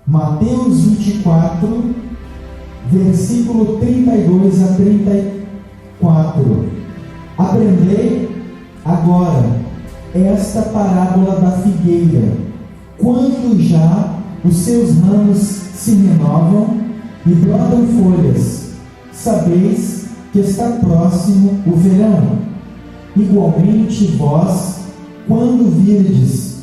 Mateus 24, versículo 32 a 34. Aprendei agora esta parábola da figueira. Quando já os seus ramos se renovam e brotam folhas, sabeis que está próximo o verão. Igualmente vós, quando virdes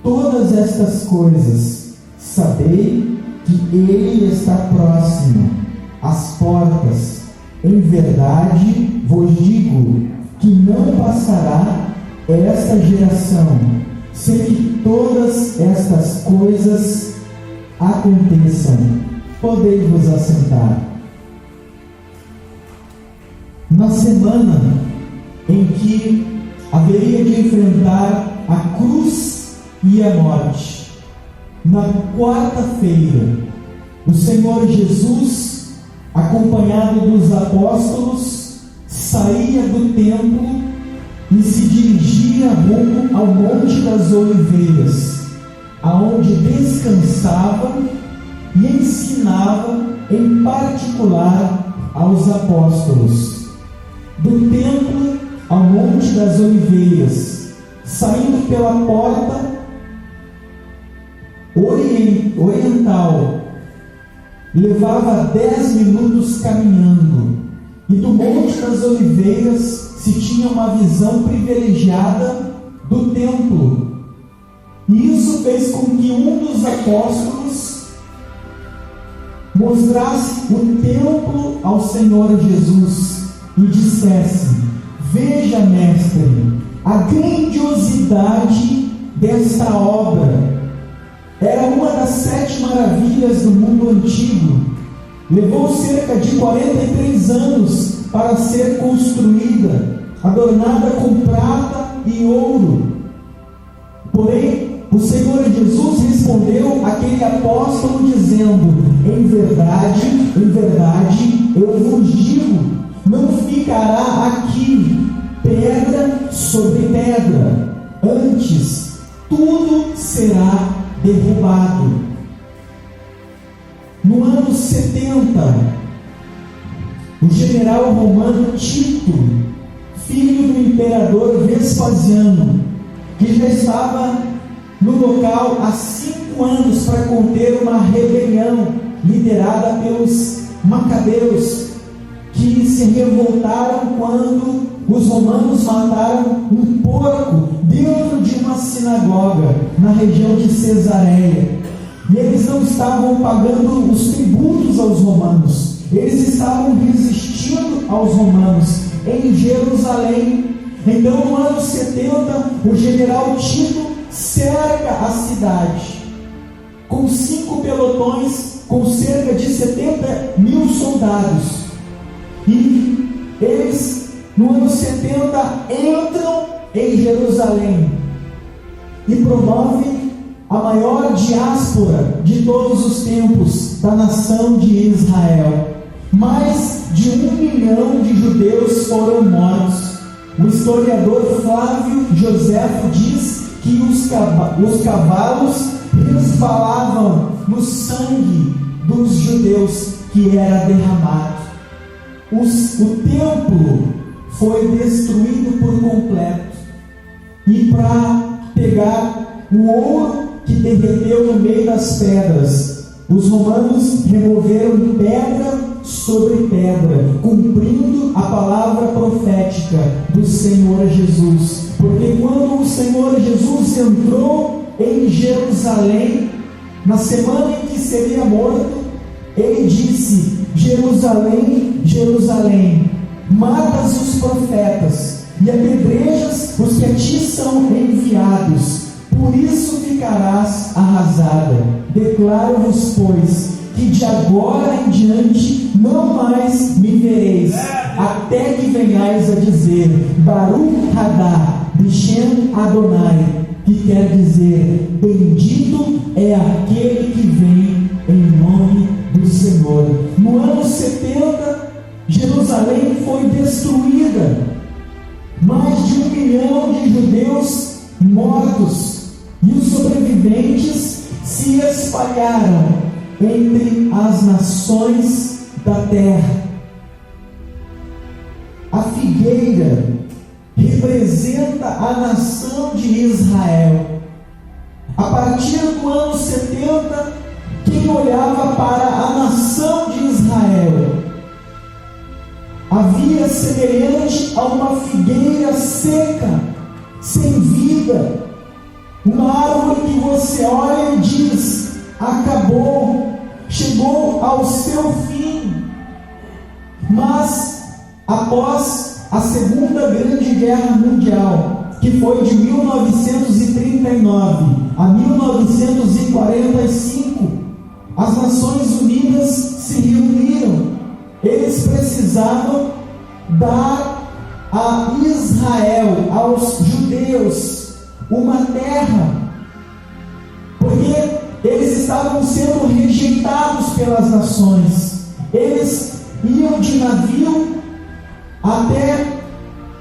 todas estas coisas, sabei que ele está próximo, às portas. Em verdade vos digo que não passará esta geração sem que todas estas coisas aconteçam. Podei-vos assentar. Na semana em que haveria de enfrentar a cruz e a morte, na quarta-feira, o Senhor Jesus, acompanhado dos apóstolos, saía do templo e se dirigia rumo ao Monte das Oliveiras, aonde descansava e ensinava em particular aos apóstolos. Do templo ao Monte das Oliveiras, saindo pela porta oriental, levava 10 minutos caminhando, e do Monte das Oliveiras se tinha uma visão privilegiada do templo. E isso fez com que um dos apóstolos mostrasse o templo ao Senhor Jesus e dissesse: veja, mestre, a grandiosidade desta obra. Era uma das 7 maravilhas do mundo antigo. Levou cerca de 43 anos para ser construída, adornada com prata e ouro. Porém, o Senhor Jesus respondeu àquele apóstolo dizendo: em verdade, eu vos digo, não ficará aqui pedra sobre pedra, antes tudo será derrubado. No ano 70, o general romano Tito, filho do imperador Vespasiano, que já estava no local há 5 anos para conter uma rebelião liderada pelos macabeus, que se revoltaram quando os romanos mataram um porco dentro de uma sinagoga na região de Cesareia. E eles não estavam pagando os tributos aos romanos, eles estavam resistindo aos romanos em Jerusalém. Então, no ano 70, o general Tito cerca a cidade com 5 pelotões, com cerca de 70 mil soldados. E eles, no ano 70, entram em Jerusalém e promovem a maior diáspora de todos os tempos da nação de Israel. Mais de 1 milhão de judeus foram mortos. O historiador Flávio Joséfo diz que os cavalos resvalavam no sangue dos judeus que era derramado. O templo foi destruído por completo. E para pegar o ouro que derreteu no meio das pedras, os romanos removeram pedra sobre pedra, cumprindo a palavra profética do Senhor Jesus. Porque quando o Senhor Jesus entrou em Jerusalém, na semana em que seria morto, ele disse: Jerusalém, Jerusalém, matas os profetas e apedrejas os que a ti são enviados. Por isso ficarás arrasada. Declaro-vos, pois, que de agora em diante não mais me vereis, até que venhais a dizer: Baruch Hadá, Bishem Adonai, que quer dizer: bendito é aquele que vem em nome do Senhor. No ano 70, Jerusalém foi destruída. Mais de 1 milhão de judeus mortos. E os sobreviventes se espalharam entre as nações da terra. A figueira representa a nação de Israel. A partir do ano 70, quem olhava para a nação de Israel havia semelhante a uma figueira seca, sem vida, uma árvore que você olha e diz: acabou, chegou ao seu fim. Mas após a Segunda Grande Guerra Mundial, que foi de 1939 a 1945, as Nações Unidas se reuniram. Eles precisavam dar a Israel, aos judeus, uma terra, porque eles estavam sendo rejeitados pelas nações. Eles iam de navio até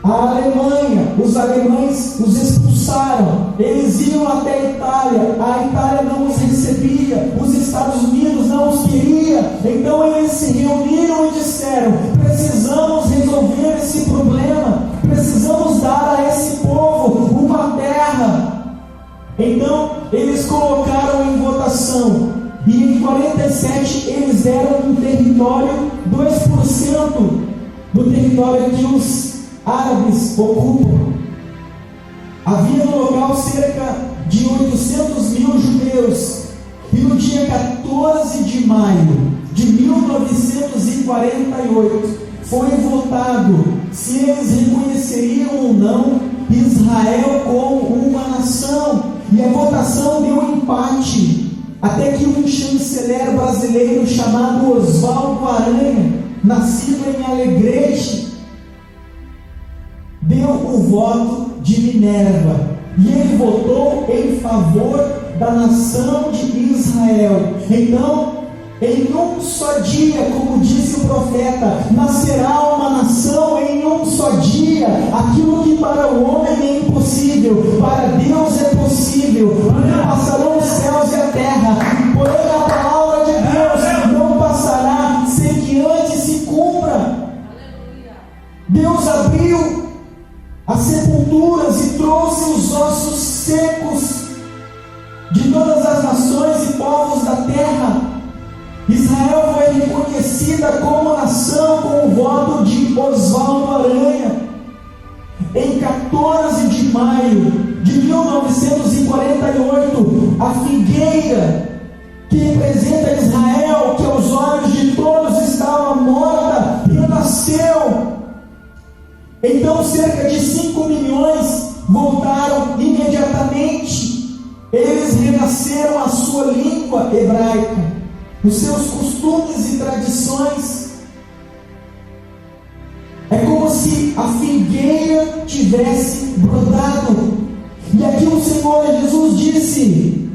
a Alemanha, os alemães os expulsaram. Eles iam até a Itália não os recebia, os Estados Unidos não os queria. Então eles se reuniram e disseram: precisamos resolver esse problema, precisamos dar a esse povo uma terra. Então eles colocaram em votação, e em 47 eles deram um território, 2% do território que os árabes ocupam. Havia no local cerca de 800 mil judeus, e no dia 14 de maio de 1948 foi votado se eles reconheceriam ou não Israel como uma nação, e a votação deu um empate, até que um chanceler brasileiro chamado Oswaldo Aranha, nascido em Alegrete, deu o voto de Minerva, e ele votou em favor da nação de Israel. Então, em um só dia, como disse o profeta, nascerá uma nação em um só dia. Aquilo que para o homem é impossível, para Deus é possível. Não passarão os céus e a terra, porém a palavra de Deus não passará sem que antes se cumpra. Deus abriu as sepulturas e trouxe os ossos secos de todas as nações e povos da terra. Israel foi reconhecida como nação com o voto de Oswaldo Aranha. Em 14 de maio de 1948, a figueira que representa Israel, que aos olhos de todos estava morta, renasceu. Então cerca de 5 milhões voltaram imediatamente. Eles renasceram a sua língua hebraica, os seus costumes e tradições. É como se a figueira tivesse brotado. E aqui o Senhor Jesus disse: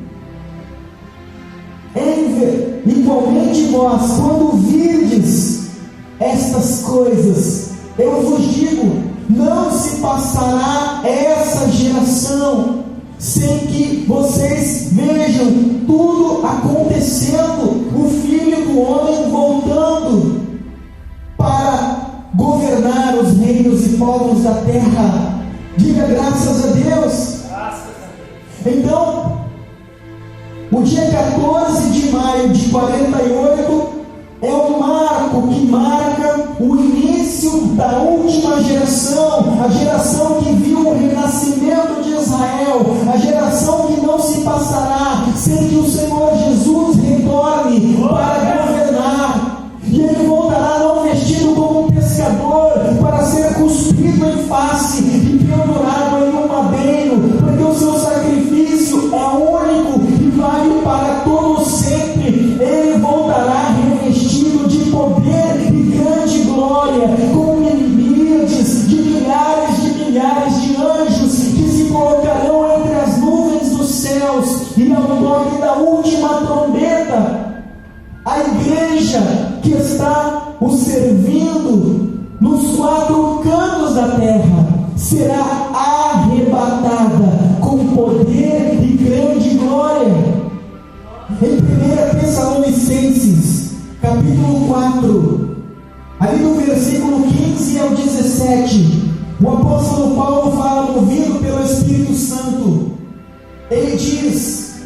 igualmente vós, quando virdes estas coisas, eu vos digo, não se passará essa geração sem que vocês vejam tudo acontecendo, o Filho do Homem voltando para governar os reinos e povos da terra. Diga graças a Deus. Então, o dia 14 de maio de 48 é um marco que marca o início da última geração, a geração que viu o renascimento de Israel, a geração que não se passará sem que o Senhor Jesus retorne para governar. E ele voltará não vestido como um pescador, para ser cuspido em face e pendurado em um madeiro, porque o seu sacrifício é único e vale para todos sempre. Ele voltará revestido de poder e grande glória, com milhares de anjos que se colocarão entre as nuvens dos céus, e ao toque da última trombeta, a igreja que está o servindo nos 4 cantos da terra será arrebatada com poder e grande glória. em 1 Tessalonicenses, capítulo 4, ali no versículo 15 ao 17, o apóstolo Paulo fala, movido pelo Espírito Santo, ele diz: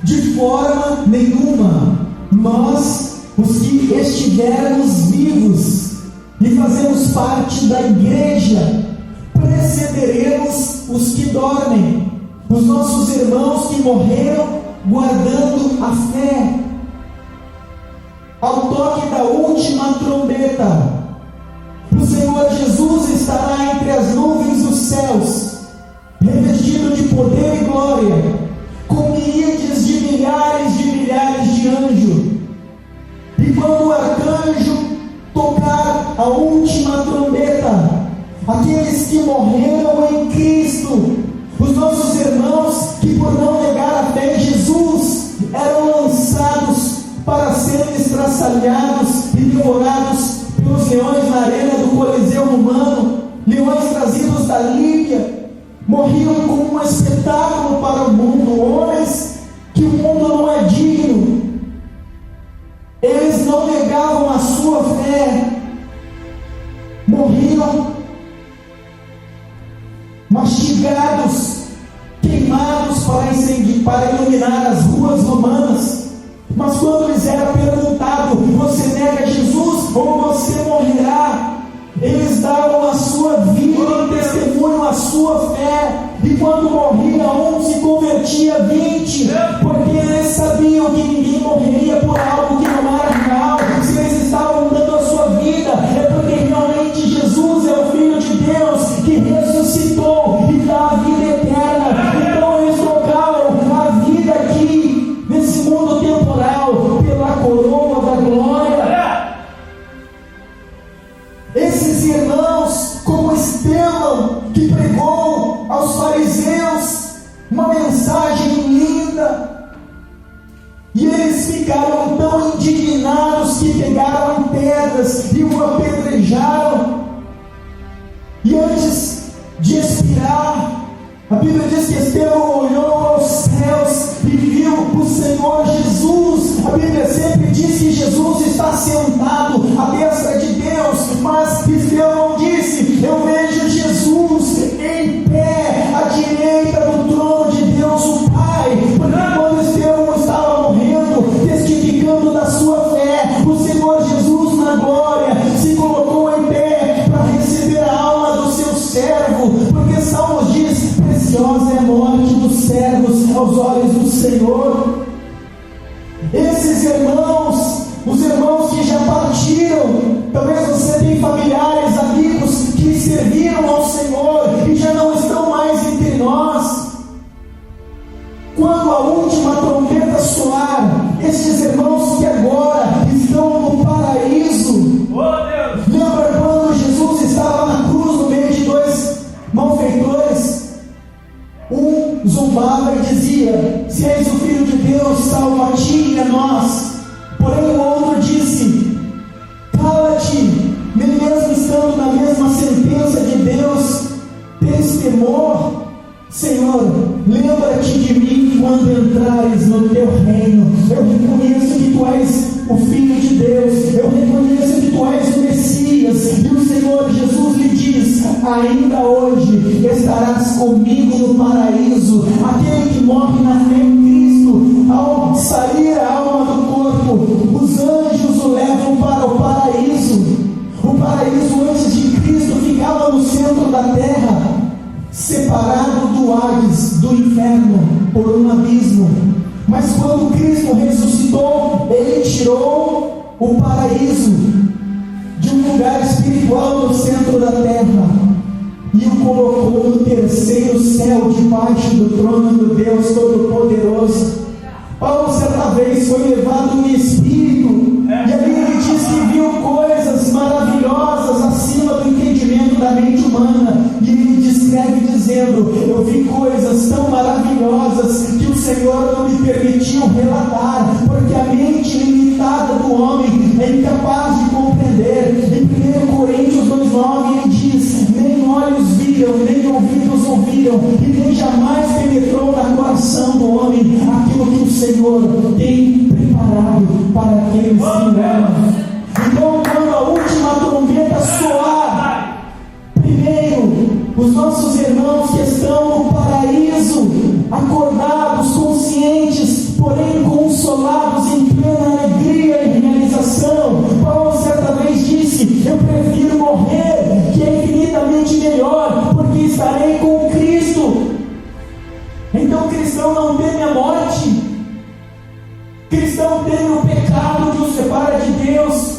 de forma nenhuma, nós, os que estivermos vivos e fazemos parte da igreja, precederemos os que dormem, os nossos irmãos que morreram guardando a fé. Ao toque da última trombeta, o Senhor Jesus estará entre as nuvens dos céus, revestido de poder e glória, com miríades de milhares de anjos. E quando o arcanjo tocar a última trombeta, aqueles que morreram em Cristo, os nossos irmãos que por não negar a fé em Jesus, eram lançados para serem estraçalhados e devorados pelos leões na arena do Coliseu Romano, leões trazidos da Líbia, morriam como um espetáculo para o mundo, homens que o mundo não é digno. Eles não negavam a sua fé, morriam mastigados, queimados para iluminar as ruas romanas. Mas quando lhes era perguntado: você nega Jesus ou você morrerá? Eles davam a sua vida em testemunho à sua fé. E quando morria um, se convertia 20, porque eles sabiam que ninguém morreria por algo que não era real. Se eles estavam dando a sua vida, é porque realmente Jesus é o Filho de Deus que ressuscitou e dá a vida eterna. Então eles trocaram a vida aqui nesse mundo temporal pela coroa da glória. Esses irmãos, como Estevão, que pregou aos fariseus uma mensagem linda, e eles ficaram tão indignados que pegaram em pedras e o apedrejaram. E antes de expirar, a Bíblia diz que Estevão olhou aos céus e viu o Senhor Jesus. A Bíblia sempre diz que Jesus está sentado à destra de Deus, mas Estevão disse: eu vejo Jesus em pé à direita do trono de Deus o Pai. Porque quando Estevão estava morrendo, testificando da sua fé, o Senhor Jesus na glória se colocou em pé para receber a alma do seu servo, porque Salmos diz: preciosa é a morte dos servos aos olhos do Senhor. Esses irmãos, os irmãos que já partiram, talvez você tenha familiares, amigos que serviram ao Senhor e já não estão mais entre nós. Quando a última trombeta soar, esses irmãos que agora estão no paraíso, lembra quando Jesus estava na cruz no meio de dois malfeitores? Um zombava e dizia: se és o Filho de Deus, salva a ti e a nós. Porém o outro disse: cala-te, mesmo estando na mesma sentença de Deus, tens temor? Senhor, lembra-te de mim quando entrares no teu reino. Eu reconheço que tu és o Filho de Deus, eu reconheço que tu és o Messias. E o Senhor Jesus lhe diz: ainda hoje estarás comigo no paraíso. Aquele que morre na fé em Cristo, ao sair a alma do corpo, os anjos o levam para o paraíso. O paraíso antes de Cristo ficava no centro da terra, separado do Hades, do inferno, por um abismo. Mas quando Cristo ressuscitou, Ele tirou o paraíso de um lugar espiritual no centro da terra e o colocou no terceiro céu, debaixo do trono do Deus Todo-Poderoso. Paulo certa vez foi levado no Espírito, e ali ele diz que viu coisas maravilhosas acima do entendimento da mente humana, e ele descreve dizendo: eu vi coisas tão maravilhosas que o Senhor não me permitiu relatar, porque a mente limitada do homem é incapaz de compreender. Em 1 Coríntios 2,9 ele diz: nem olhos viram, nem ouvidos ouviram, e nem jamais penetrou no coração do homem aquilo que o Senhor tem daqueles que o amam. Então, quando a última trombeta soar, primeiro, os nossos irmãos que estão no paraíso, acordados, conscientes, porém consolados em plena alegria e realização. Paulo certa vez disse: eu prefiro morrer, que é infinitamente melhor, porque estarei com Cristo. Então o cristão não teme a morte, cristão teme o pecado que o separa de Deus.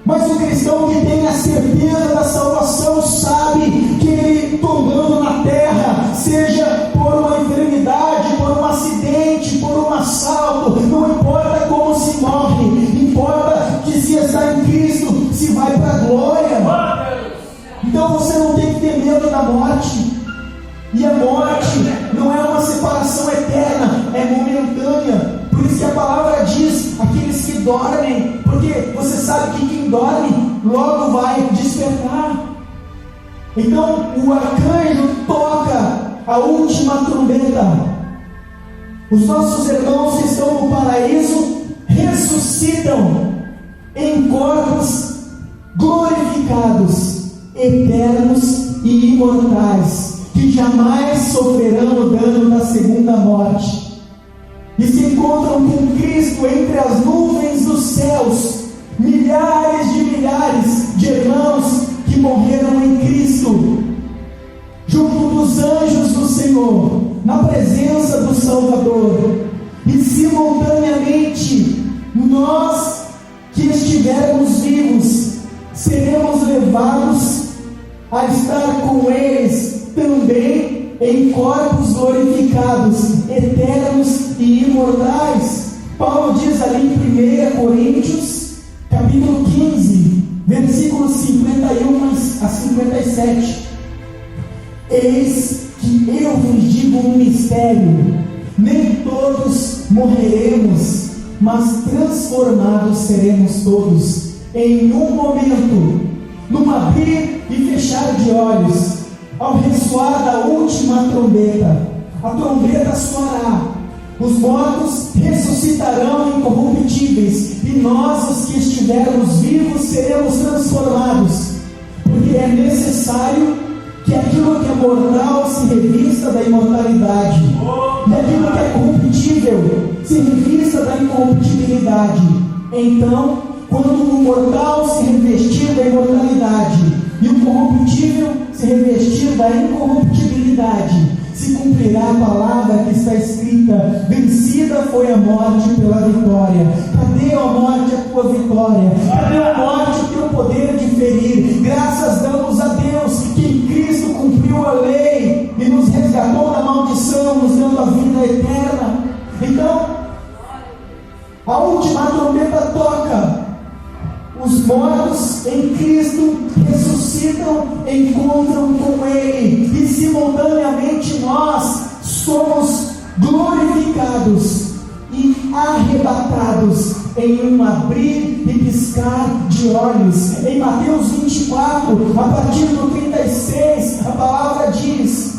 Mas o cristão que tem a certeza da salvação sabe que ele, tombando na terra, seja por uma enfermidade, por um acidente, por um assalto, não importa como se morre, importa que se está em Cristo, se vai para a glória. Então você não tem que ter medo da morte. E a morte não é uma separação eterna, é momentânea. Por isso que a palavra diz: aqueles que dormem, porque você sabe que quem dorme logo vai despertar. Então o arcanjo toca a última trombeta. Os nossos irmãos que estão no paraíso ressuscitam em corpos glorificados, eternos e imortais, que jamais sofrerão o dano da segunda morte, e se encontram com Cristo entre as nuvens dos céus, milhares de irmãos que morreram em Cristo, junto dos anjos do Senhor, na presença do Salvador. E simultaneamente nós que estivermos vivos seremos levados a estar com eles também em corpos glorificados, eternos e imortais. Paulo diz ali em 1 Coríntios, capítulo 15, versículos 51 a 57. Eis que eu vos digo um mistério: nem todos morreremos, mas transformados seremos todos, em um momento, num abrir e fechar de olhos, ao ressoar da última trombeta. A trombeta soará, os mortos ressuscitarão incorruptíveis, e nós, os que estivermos vivos, seremos transformados, porque é necessário que aquilo que é mortal se revista da imortalidade, e aquilo que é corruptível se revista da incorruptibilidade. Então, quando o mortal se revestir da imortalidade e o corruptível se revestir da incorruptibilidade, se cumprirá a palavra que está escrita: vencida foi a morte pela vitória. Cadê, ó morte, a tua vitória? Cadê, ó morte, o teu poder de ferir? Graças damos a Deus que em Cristo cumpriu a lei e nos resgatou da maldição, nos dando a vida eterna. Então, a última trombeta toca. Os mortos em Cristo ressuscitam, encontram com Ele, e simultaneamente nós somos glorificados e arrebatados em um abrir e piscar de olhos. Em Mateus 24, a partir do 36, a palavra diz: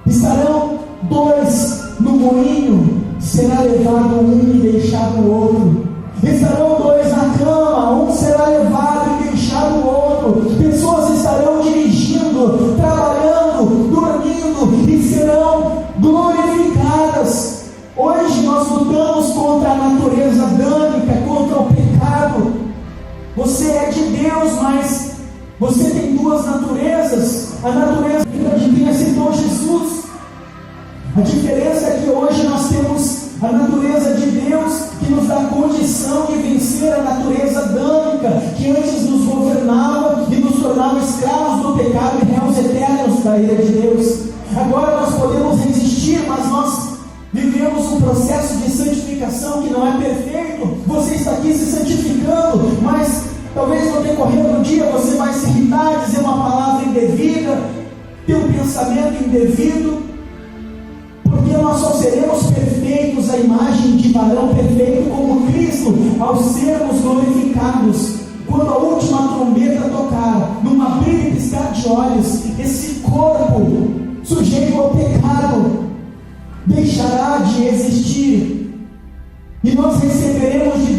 estarão dois no moinho, será levado um e deixado o outro. Estarão dois na cama, um será levado e deixado o outro. Pessoas estarão dirigindo, trabalhando, dormindo e serão glorificadas. Hoje nós lutamos contra a natureza adâmica, contra o pecado. Você é de Deus, mas você tem duas naturezas. A natureza de quem aceitou Jesus. A diferença é que hoje nós temos a natureza de Deus, que nos dá condição de vencer a natureza adâmica, que antes nos governava e nos tornava escravos do pecado e réus eternos da ira de Deus. Agora nós podemos resistir, mas nós vivemos um processo de santificação que não é perfeito. Você está aqui se santificando, mas talvez no decorrer do dia você vai se irritar, dizer uma palavra indevida, ter um pensamento indevido, porque nós só seremos perfeitos à imagem de varão perfeito como Cristo, ao sermos glorificados. Quando a última trombeta tocar, num abrir e piscar de olhos, esse corpo sujeito ao pecado deixará de existir, e nós receberemos de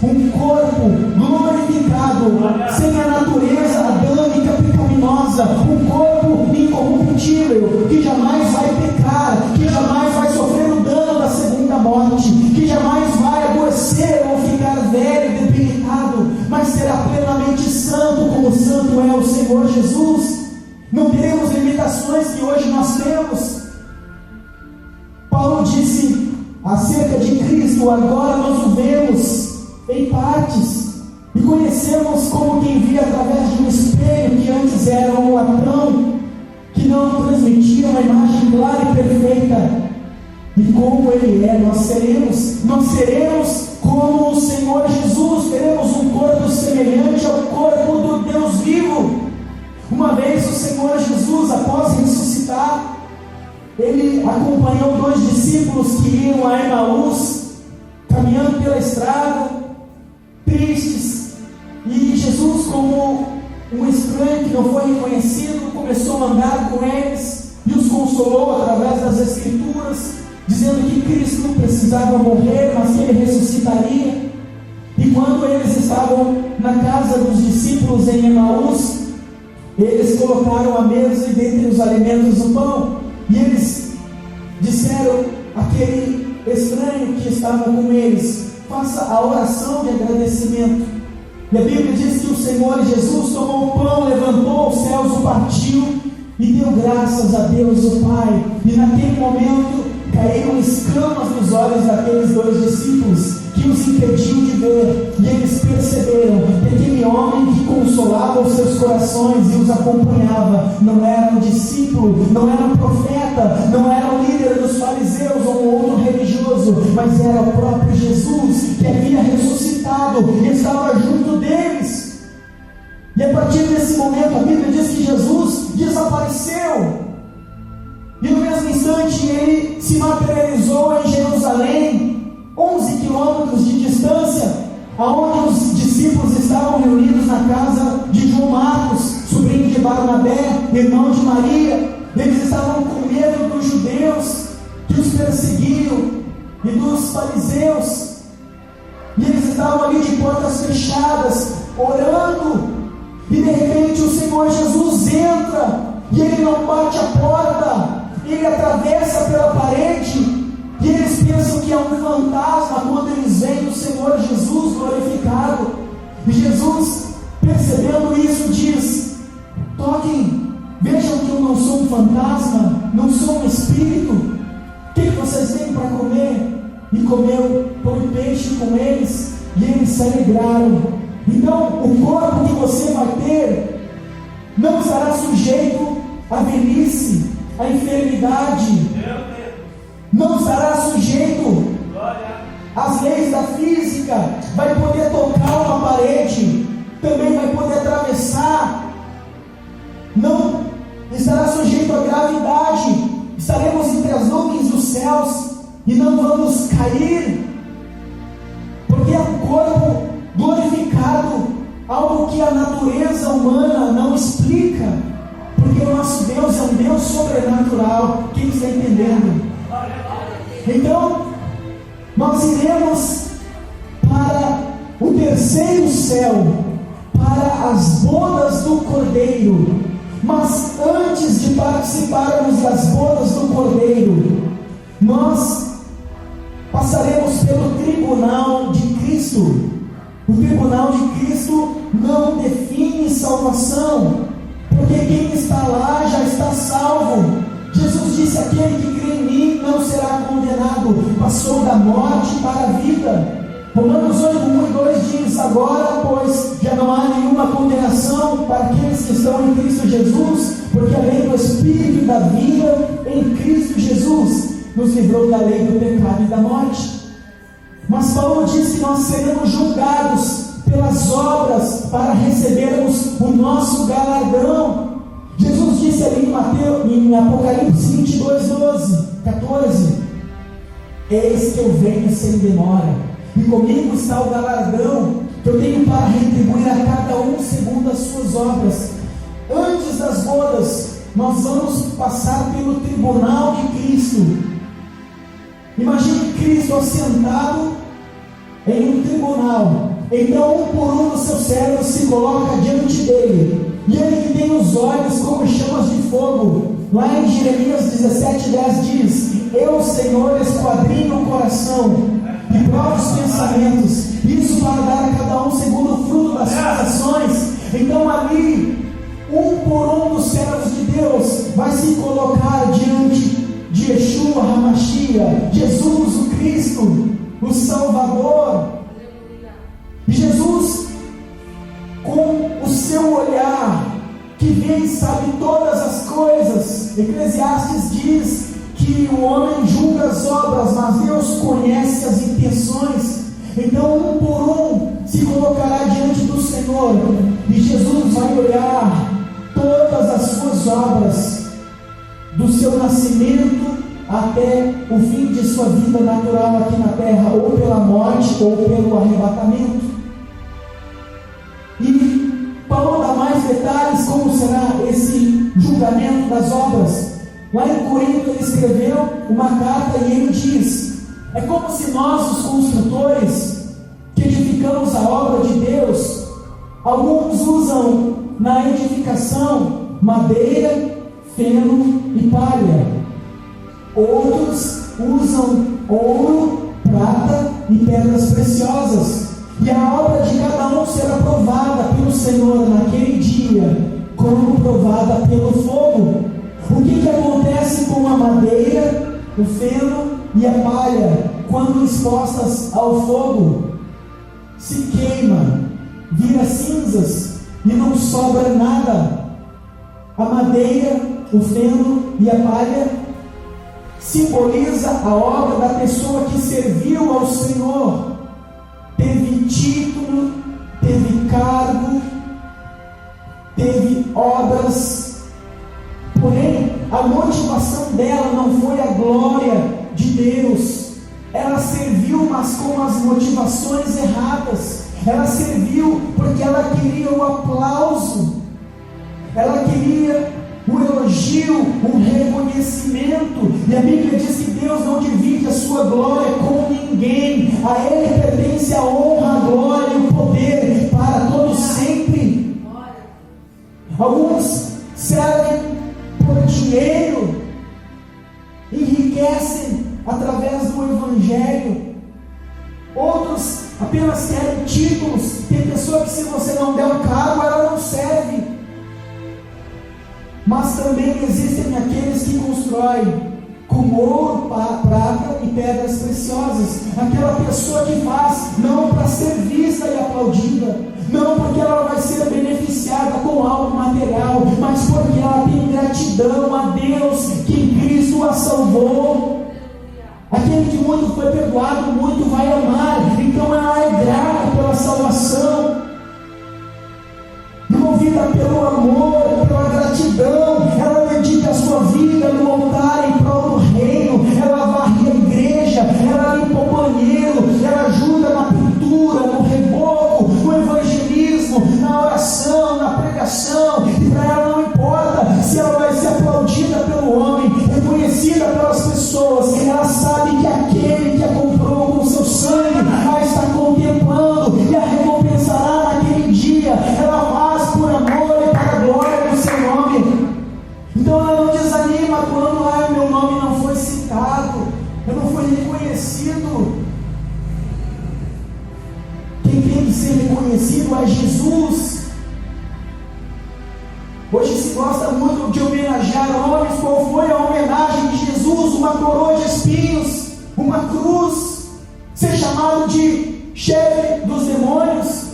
um corpo glorificado, sem a natureza adâmica pecaminosa, um corpo incorruptível, que jamais vai pecar, que jamais vai sofrer o dano da segunda morte, que jamais vai adoecer ou ficar velho, debilitado, mas será plenamente santo, como santo é o Senhor Jesus. Não teremos limitações que hoje nós temos. Paulo disse acerca de Cristo: agora nós o vemos em partes e conhecemos como quem via através de um espelho, que antes era um latão, que não transmitia uma imagem clara e perfeita. E como Ele é, nós seremos como o Senhor Jesus, teremos um corpo semelhante ao corpo do Deus vivo. Uma vez o Senhor Jesus, após ressuscitar, Ele acompanhou 2 discípulos que iam a Emaús, caminhando pela estrada, tristes, e Jesus, como um estranho que não foi reconhecido, começou a andar com eles e os consolou através das Escrituras, dizendo que Cristo não precisava morrer, mas que Ele ressuscitaria. E quando eles estavam na casa dos discípulos em Emaús, eles colocaram a mesa e dentre os alimentos o pão, e eles disseram àquele estranho que estava com eles: faça a oração de agradecimento. E a Bíblia diz que o Senhor Jesus tomou o pão, levantou os céus, o partiu e deu graças a Deus o Pai. E naquele momento caíram escamas nos olhos daqueles 2 discípulos, que os impediu de ver, e eles perceberam que aquele homem que consolava os seus corações e os acompanhava não era um discípulo, não era um profeta, não era um líder dos fariseus ou um outro religioso, mas era o próprio Jesus, que havia ressuscitado e estava junto deles. E a partir desse momento a Bíblia diz que Jesus desapareceu, e no mesmo instante Ele se materializou em Jerusalém, 11 quilômetros de distância, aonde os discípulos estavam reunidos na casa de João Marcos, sobrinho de Barnabé, irmão de Maria. Eles estavam com medo dos judeus que os perseguiam e dos fariseus, e eles estavam ali de portas fechadas, orando, e de repente o Senhor Jesus entra, e Ele não bate a porta, Ele atravessa pela parede, e eles pensam que é um fantasma quando eles veem o Senhor Jesus glorificado. E Jesus, percebendo isso, diz: toquem, vejam que eu não sou um fantasma, não sou um espírito. O que vocês têm para comer? E comeu pão e peixe com eles, e eles se alegraram. Então o corpo que você vai ter não estará sujeito à velhice, à enfermidade, não estará sujeito às leis da física, vai poder tocar uma parede, também vai poder atravessar, não estará sujeito à gravidade, estaremos entre as nuvens dos céus e não vamos cair, porque é um corpo glorificado, algo que a natureza humana não explica, porque o nosso Deus é um Deus sobrenatural. Quem está entendendo? Então, nós iremos para o terceiro céu, para as bodas do Cordeiro. Mas antes de participarmos das bodas do Cordeiro, nós passaremos pelo tribunal de Cristo. O tribunal de Cristo não define salvação, porque quem está lá já está salvo. Jesus disse: aquele que crê em mim não será condenado, passou da morte para a vida. Romanos 8, 1 e 2 diz: agora, pois, já não há nenhuma condenação para aqueles que estão em Cristo Jesus, porque a lei do Espírito da vida em Cristo Jesus nos livrou da lei do pecado e da morte. Mas Paulo diz que nós seremos julgados pelas obras para recebermos o nosso galardão. Jesus disse ali em Apocalipse 22, 14: eis que eu venho sem demora, e comigo está o galardão que eu tenho para retribuir a cada um segundo as suas obras. Antes das bodas, nós vamos passar pelo tribunal de Cristo. Imagine Cristo assentado em um tribunal, Então um por um dos seus servos se coloca diante dele, e ele que tem os olhos como chamas de fogo. Lá em Jeremias 17:10 diz: eu, Senhor, esquadrinho o coração e provo os pensamentos, isso para dar a cada um segundo o fruto das suas ações. Então ali, um por um dos servos de Deus vai se colocar diante de Yeshua HaMashiach, Jesus o Cristo, o Salvador. E Jesus, com o seu olhar, que vê e sabe todas as coisas, Eclesiastes diz que o homem julga as obras, mas Deus conhece as intenções. Então um por um se colocará diante do Senhor, e Jesus vai olhar todas as suas obras, do seu nascimento até o fim de sua vida natural aqui na terra, ou pela morte ou pelo arrebatamento. E Paulo dá mais detalhes como será esse julgamento das obras. Lá em Corinto ele escreveu uma carta e ele diz: é como se nós, os construtores, que edificamos a obra de Deus, alguns usam na edificação madeira, feno e palha, outros usam ouro, prata e pedras preciosas, e a obra de cada um será provada pelo Senhor naquele dia, como provada pelo fogo. O que acontece com a madeira, o feno e a palha quando expostas ao fogo? Se queima, vira cinzas e não sobra nada. A madeira, o feno e a palha simboliza a obra da pessoa que serviu ao Senhor. Teve título, teve cargo, teve obras, porém a motivação dela não foi a glória de Deus. Ela serviu, mas com as motivações erradas. Ela serviu porque ela queria o aplauso, ela queria o elogio, o reconhecimento. E a Bíblia diz que Deus não divide a sua glória com ninguém. A Ele pertence a honra, a glória e o poder para todos sempre. Alguns servem por dinheiro, enriquecem através do Evangelho. Outros apenas querem títulos. Tem pessoa que, se você não der um cargo, ela não serve. Mas também existem aqueles que constroem com ouro, prata e pedras preciosas. Aquela pessoa que faz não para ser vista e aplaudida, não porque ela vai ser beneficiada com algo material, mas porque ela tem gratidão a Deus que em Cristo a salvou. Aquele que muito foi perdoado, muito vai amar. Então ela é grata pela salvação, movida pelo amor, pela gratidão. Ela dedica a sua vida no altar em prol do reino. Ela varre a igreja, ela limpa o banheiro, ela ajuda na pintura, no reboco, no evangelismo, na oração, na pregação. E para ela não importa se ela vai ser aplaudida pelo homem, reconhecida pelas pessoas. Ela sabe que aquele que a comprou com seu sangue a está contemplando e a recompensará naquele dia. Ela faz por amor e para a glória do seu nome. Então ela não desanima quando meu nome não foi citado, eu não fui reconhecido. Quem tem que ser reconhecido é Jesus. Hoje se gosta muito de homenagear homens. Qual foi a homenagem de Jesus? Uma coroa de espinhos, uma cruz, ser chamado de chefe dos demônios.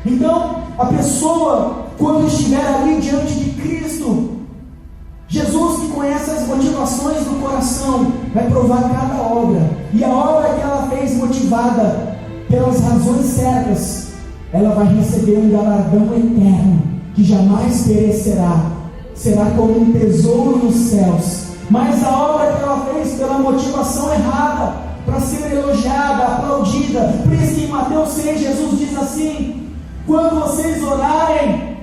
Então a pessoa, quando estiver ali diante de Cristo, Jesus, que conhece as motivações do coração, vai provar cada obra. E a obra que ela fez motivada pelas razões certas, ela vai receber um galardão eterno que jamais perecerá. Será como um tesouro nos céus. Mas a obra que ela fez pela motivação errada, para ser elogiada, aplaudida. Por isso que em Mateus 6 Jesus diz assim: quando vocês orarem,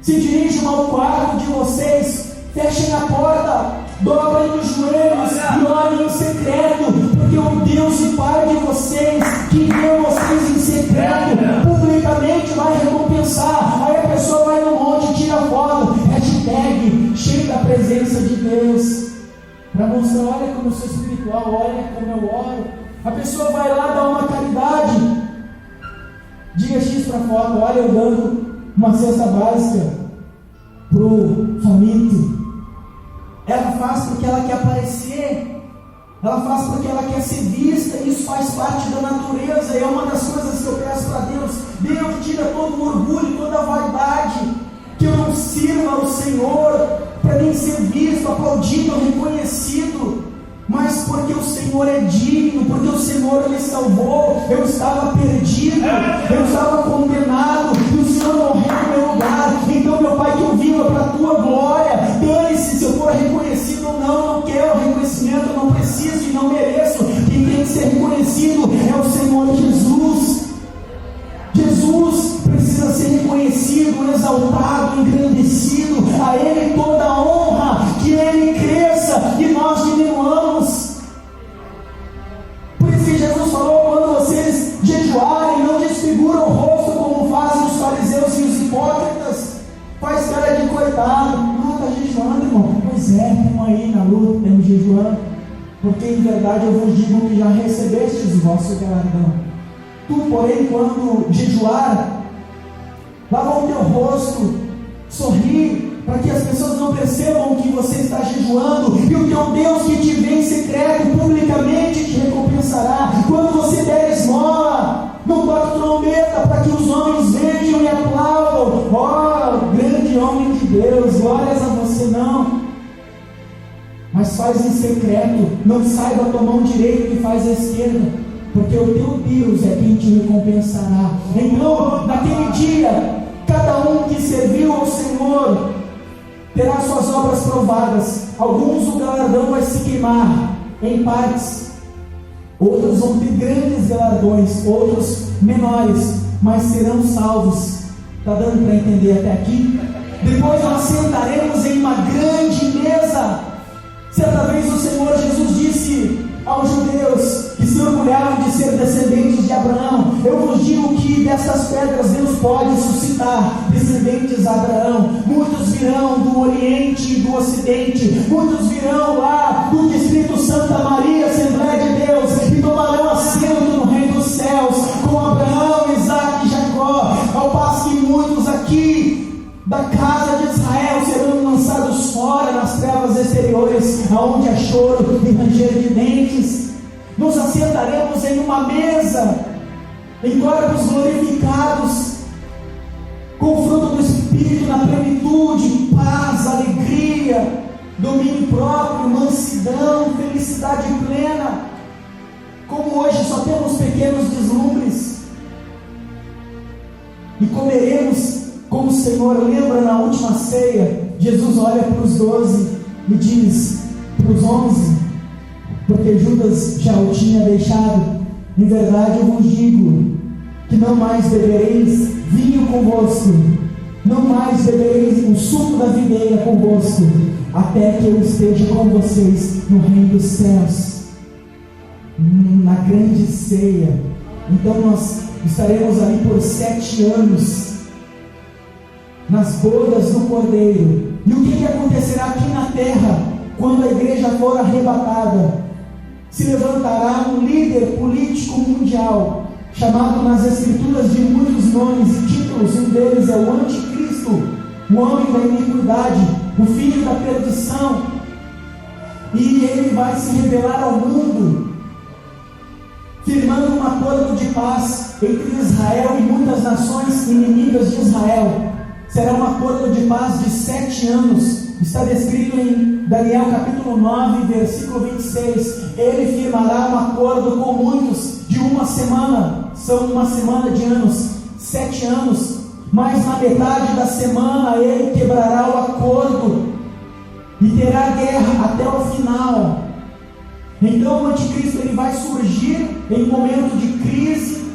se dirijam ao quarto de vocês, fechem a porta, dobrem os joelhos e orem em secreto, porque o Deus e Pai de vocês, que vê vocês em espiritual, olha como eu oro. A pessoa vai lá dar uma caridade, diga X para fora, olha eu dando uma cesta básica para o faminto. Ela faz porque ela quer aparecer, ela faz porque ela quer ser vista. Isso faz parte da natureza, e é uma das coisas que eu peço para Deus. Deus, tira todo o orgulho, toda a vaidade, que eu não sirva ao Senhor para nem ser visto, aplaudido, reconhecido, mas porque o Senhor é digno, porque o Senhor me salvou. Eu estava perdido, eu estava condenado, e o Senhor morreu no meu lugar. Então, meu Pai, que eu viva para a tua glória. Dane-se se eu for reconhecido ou não, eu não quero reconhecimento, eu não preciso e não mereço. Quem tem que ser reconhecido é o Senhor Jesus. Jesus precisa ser reconhecido, exaltado, engrandecido. A Ele toda a honra, que Ele cresça e nós diminuamos. Por isso que Jesus falou: quando vocês jejuarem, não desfiguram o rosto como fazem os fariseus e os hipócritas. Faz cara de coitado. Está jejuando, irmão? Pois é, estamos aí na luta, estamos jejuando, porque em verdade eu vos digo que já recebestes o vosso galardão. Tu, porém, quando jejuar, lava o teu rosto, sorri, para que as pessoas não percebam que você está jejuando, e o teu Deus que te vê em secreto, publicamente te recompensará. Quando você der esmola, não toque trombeta, para que os homens vejam e aplaudam. Ó, grande homem de Deus, glórias a você, não. Mas faz em secreto, não saiba a tua mão direita e faz a esquerda, porque o teu Deus é quem te recompensará. Então, naquele dia, cada um que serviu ao Senhor terá suas obras provadas. Alguns o galardão vai se queimar em partes, outros vão ter grandes galardões, outros menores, mas serão salvos. Está dando para entender até aqui? Depois nós sentaremos em uma grande mesa. Certa vez o Senhor Jesus disse aos judeus que se orgulhavam de ser descendentes de Abraão: eu vos digo que dessas pedras Deus pode suscitar descendentes de Abraão. Muitos virão do Oriente e do Ocidente, muitos virão lá do Distrito Santa Maria, Assembleia de Deus, e tomarão assento no reino dos céus com Abraão, Isaque e Jacó, ao passo que muitos aqui da casa de Israel serão lançados fora nas trevas exteriores, aonde há choro e ranger de dentes. Nos assentaremos em uma mesa, em corpos glorificados, com o fruto do Espírito na plenitude, paz, alegria, domínio próprio, mansidão, felicidade plena. Como hoje só temos pequenos deslumbres, e comeremos como o Senhor. Lembra na última ceia, Jesus olha para os 12 e diz para os 11, porque Judas já o tinha deixado: em verdade eu vos digo que não mais bebereis vinho convosco, não mais bebereis o suco da videira convosco, até que eu esteja com vocês no reino dos céus. Na grande ceia. Então nós estaremos ali por 7 anos, nas bodas do Cordeiro. E o que acontecerá aqui na terra quando a igreja for arrebatada? Se levantará um líder político mundial, chamado nas escrituras de muitos nomes e títulos. Um deles é o Anticristo, o homem da iniquidade, o filho da perdição, e ele vai se revelar ao mundo, firmando um acordo de paz entre Israel e muitas nações inimigas de Israel. Será um acordo de paz de 7 anos. Está descrito em Daniel capítulo 9, versículo 26. Ele firmará um acordo com muitos de uma semana. São uma semana de anos, 7 anos. Mas na metade da semana ele quebrará o acordo e terá guerra até o final. Então o anticristo ele vai surgir em um momento de crise,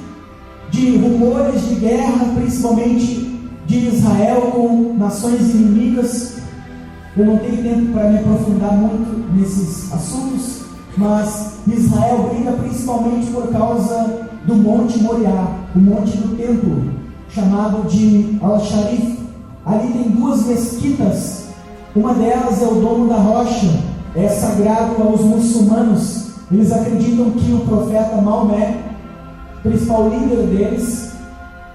de rumores de guerra, principalmente de Israel com nações inimigas. Eu não tenho tempo para me aprofundar muito nesses assuntos, mas Israel briga principalmente por causa do Monte Moriá, o monte do templo, chamado de Al-Sharif. Ali tem 2 mesquitas. Uma delas é o Domo da Rocha, é sagrado aos muçulmanos. Eles acreditam que o profeta Maomé, principal líder deles,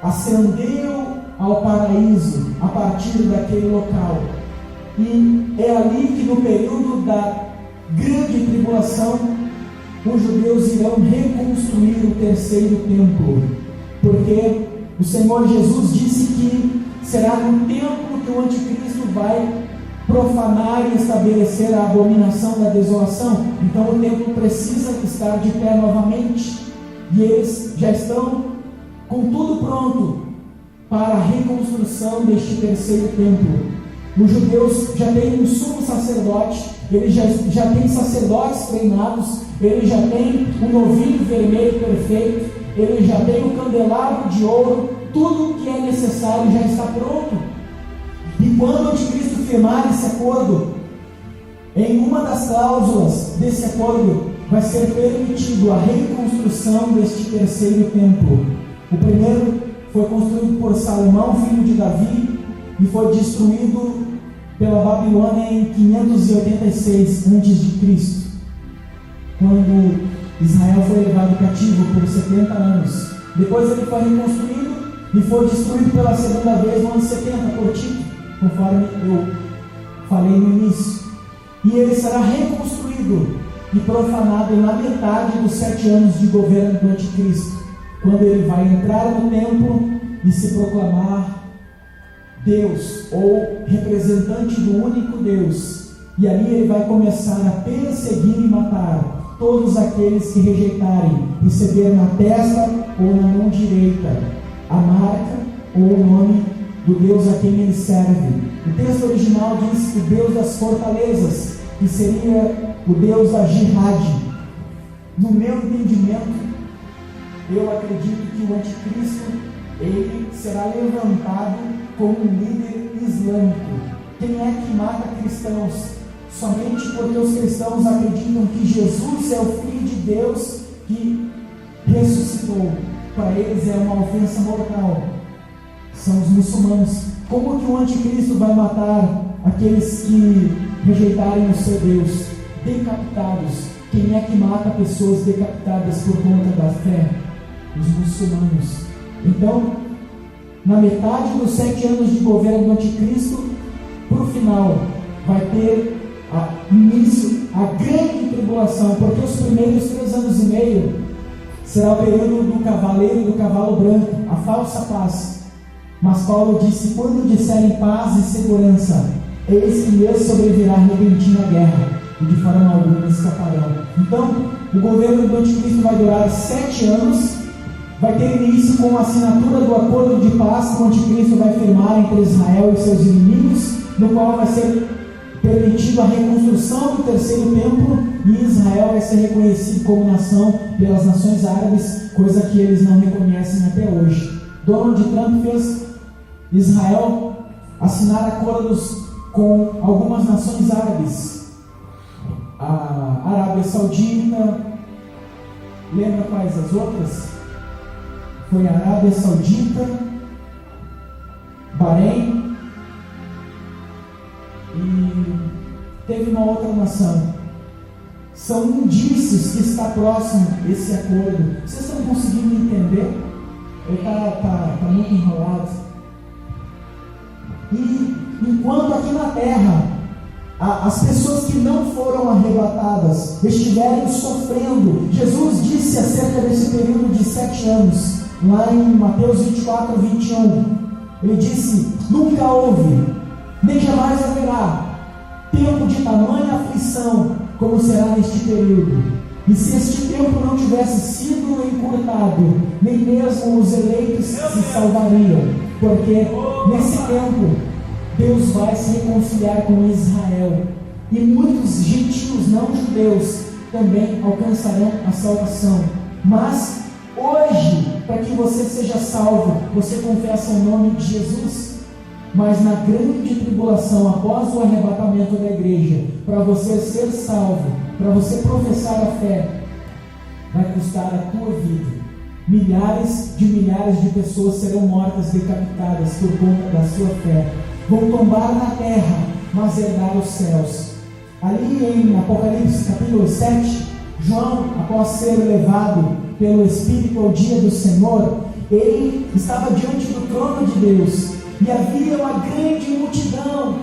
ascendeu ao paraíso a partir daquele local. E é ali que, no período da grande tribulação, os judeus irão reconstruir o terceiro templo, porque o Senhor Jesus disse que será no templo que o anticristo vai profanar e estabelecer a abominação da desolação. Então o templo precisa estar de pé novamente, e eles já estão com tudo pronto para a reconstrução deste terceiro templo. Os judeus já têm um sumo sacerdote, eles já têm sacerdotes treinados, eles já têm um novilho vermelho perfeito, eles já têm um candelabro de ouro, tudo o que é necessário já está pronto. E quando o anticristo firmar esse acordo, em uma das cláusulas desse acordo vai ser permitido a reconstrução deste terceiro templo. O primeiro foi construído por Salomão, filho de Davi, e foi destruído pela Babilônia em 586 a.C., quando Israel foi levado cativo por 70 anos. Depois ele foi reconstruído e foi destruído pela segunda vez no ano 70 por Tito, conforme eu falei no início. E ele será reconstruído e profanado na metade dos 7 anos de governo do anticristo, quando ele vai entrar no templo e se proclamar Deus, ou representante do único Deus. E ali ele vai começar a perseguir e matar todos aqueles que rejeitarem receber na testa ou na mão direita a marca ou o nome do Deus a quem ele serve. O texto original diz o Deus das fortalezas, que seria o Deus da jihad. No meu entendimento, eu acredito que o anticristo, ele será levantado como um líder islâmico. Quem é que mata cristãos? Somente porque os cristãos acreditam que Jesus é o Filho de Deus que ressuscitou. Para eles é uma ofensa mortal. São os muçulmanos. Como que o anticristo vai matar aqueles que rejeitarem o seu Deus? Decapitados. Quem é que mata pessoas decapitadas por conta da fé? Os muçulmanos. Então, na metade dos 7 anos de governo do anticristo, para o final, vai ter início a grande tribulação, porque os primeiros 3 anos e meio será o período do cavaleiro e do cavalo branco, a falsa paz. Mas Paulo disse: quando disserem paz e segurança, eis que lhes sobrevirá repentina guerra, e de forma alguma escaparão. Então, o governo do anticristo vai durar 7 anos, vai ter início com a assinatura do acordo de paz que o anticristo vai firmar entre Israel e seus inimigos, no qual vai ser permitido a reconstrução do terceiro templo, e Israel vai ser reconhecido como nação pelas nações árabes, coisa que eles não reconhecem até hoje. Donald Trump fez Israel assinar acordos com algumas nações árabes, a Arábia Saudita, lembra quais as outras? Foi a Arábia Saudita, Bahrein, e teve uma outra nação. São indícios que está próximo esse acordo. Vocês estão conseguindo entender? Ele está muito enrolado. E enquanto aqui na terra as pessoas que não foram arrebatadas estiverem sofrendo, Jesus disse acerca desse período de 7 anos, lá em Mateus 24, 21, ele disse: nunca houve, nem jamais haverá tempo de tamanha aflição como será neste período. E se este tempo não tivesse sido encurtado, nem mesmo os eleitos se salvariam, porque nesse tempo Deus vai se reconciliar com Israel, e muitos gentios não judeus também alcançarão a salvação. Mas hoje, para que você seja salvo, você confessa o nome de Jesus. Mas na grande tribulação, após o arrebatamento da igreja, para você ser salvo, para você professar a fé, vai custar a tua vida. Milhares de pessoas serão mortas, decapitadas por conta da sua fé. Vão tombar na terra, mas herdar os céus. Ali em Apocalipse capítulo 7, João, após ser levado pelo Espírito ao dia do Senhor, ele estava diante do trono de Deus, e havia uma grande multidão,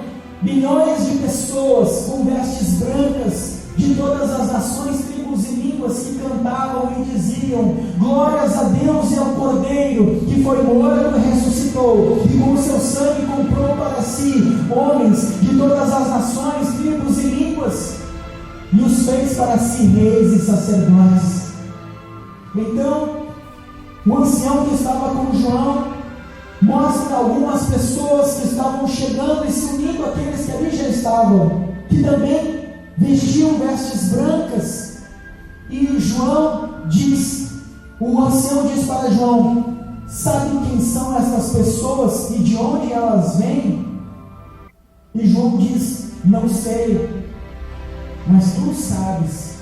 milhões de pessoas com vestes brancas, de todas as nações, tribos e línguas, que cantavam e diziam: glórias a Deus e ao Cordeiro, que foi morto e ressuscitou, e com o seu sangue comprou para si homens de todas as nações, tribos e línguas, e os fez para si reis e sacerdotes. Então, o ancião que estava com João mostra algumas pessoas que estavam chegando e se unindo àqueles que ali já estavam, que também vestiam vestes brancas. E João diz, o ancião diz para João: sabe quem são essas pessoas e de onde elas vêm? E João diz: não sei, mas tu sabes.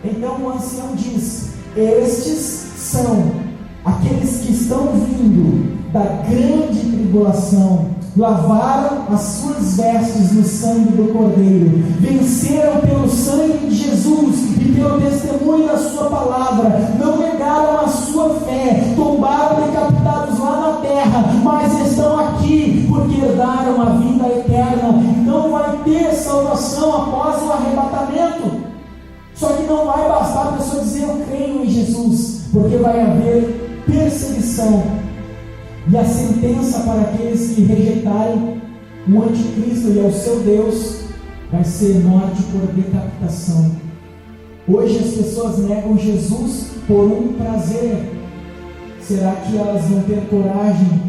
Então o ancião diz: estes são aqueles que estão vindo da grande tribulação, lavaram as suas vestes no sangue do Cordeiro, venceram pelo sangue de Jesus e pelo testemunho da sua palavra, não negaram a sua fé, tombaram decapitados lá na terra, mas estão aqui porque herdaram a vida eterna. Então vai ter salvação após o arrebatamento. Só que não vai bastar a pessoa dizer: eu creio em Jesus, porque vai haver perseguição e a sentença para aqueles que rejeitarem o anticristo e ao seu Deus vai ser morte por decapitação. Hoje as pessoas negam Jesus por um prazer. Será que elas vão ter coragem